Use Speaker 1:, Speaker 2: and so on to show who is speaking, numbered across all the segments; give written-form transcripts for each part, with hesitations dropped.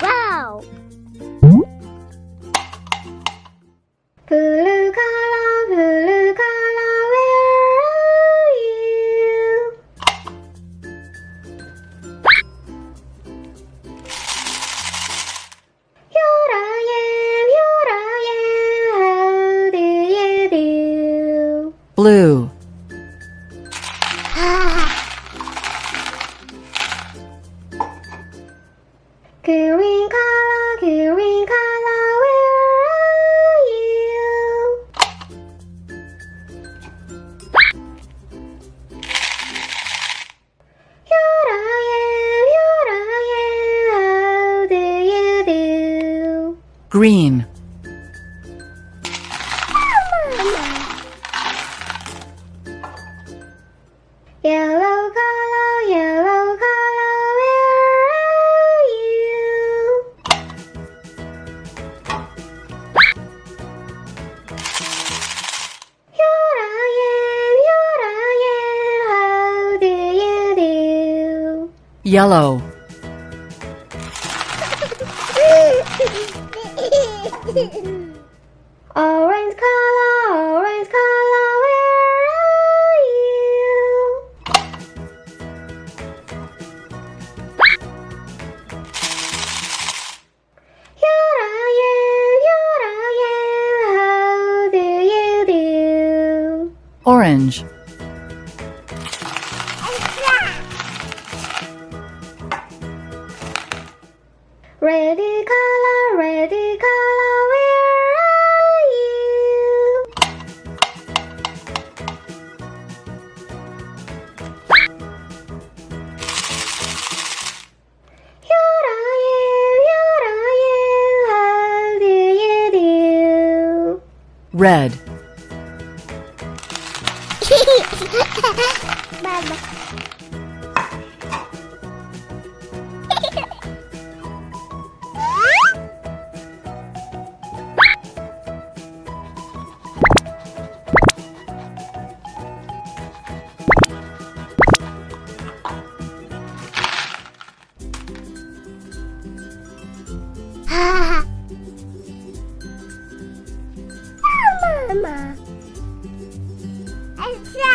Speaker 1: Wow! Blue color, where are you? Here I am, how do you do?
Speaker 2: Blue.
Speaker 1: Green color, where are you? Here I am, how do you do?
Speaker 2: Green.
Speaker 1: Yellow color, where are you? Here I am, how do you do?
Speaker 2: Yellow.
Speaker 1: Orange color, where are you? Here I am, how do you do?
Speaker 2: Orange.
Speaker 1: Red color, where are you? Here I am, how do you do?
Speaker 2: Red.
Speaker 1: Mama. Mama. Elsa.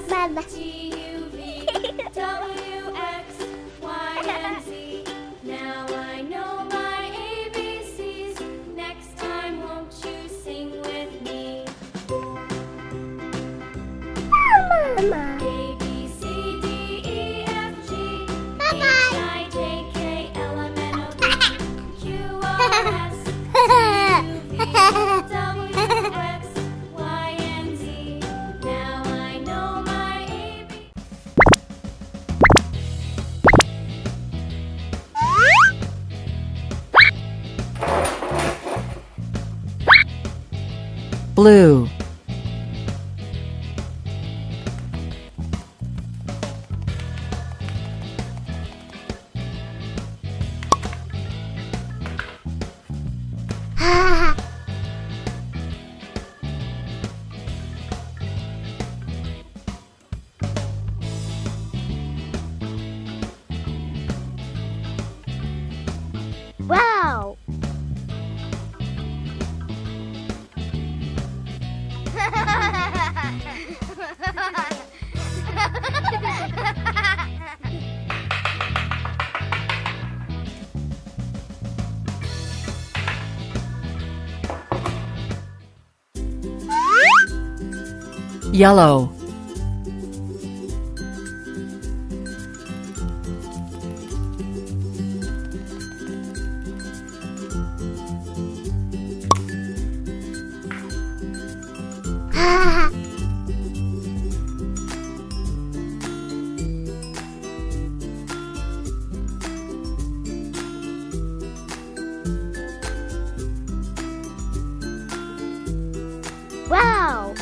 Speaker 1: Mama.
Speaker 3: T, U, V, W, X, Y, and Z. Now I know my ABCs. Next time, won't you sing with me?
Speaker 1: Mama.
Speaker 3: A, B, C, D, E, F, G, H,
Speaker 1: Bye-bye.
Speaker 3: I, J, K, L, M, N, O, P, Q, R, S, T, U, V, W, X, Y, and Z. Now I know my ABC.
Speaker 2: Blue.
Speaker 1: Wow.
Speaker 2: Yellow.
Speaker 1: Wow.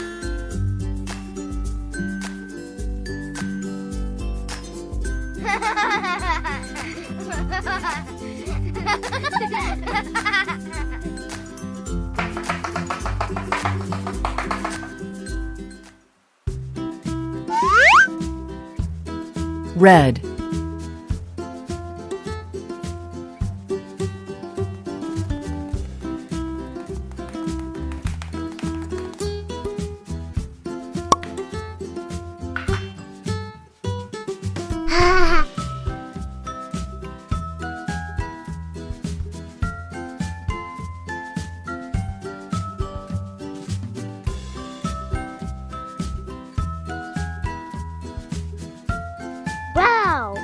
Speaker 2: Red.
Speaker 1: Wow.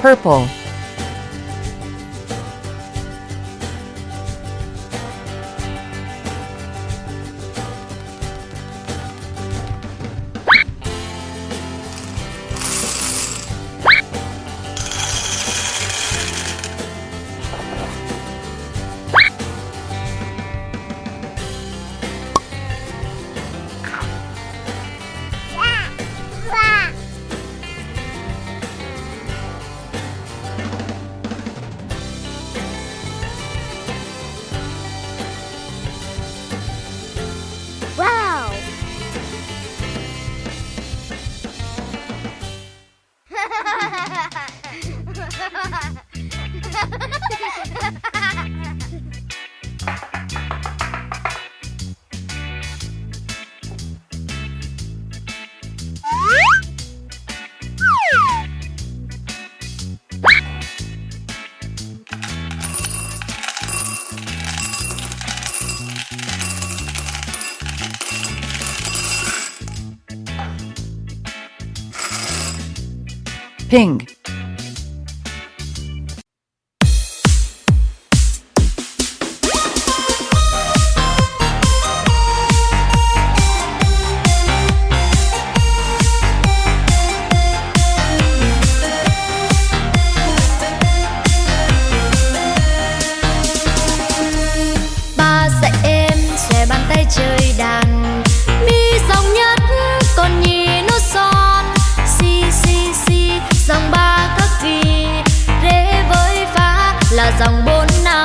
Speaker 2: Purple.
Speaker 1: Wow.
Speaker 2: Pink.
Speaker 3: là dòng 4 năm.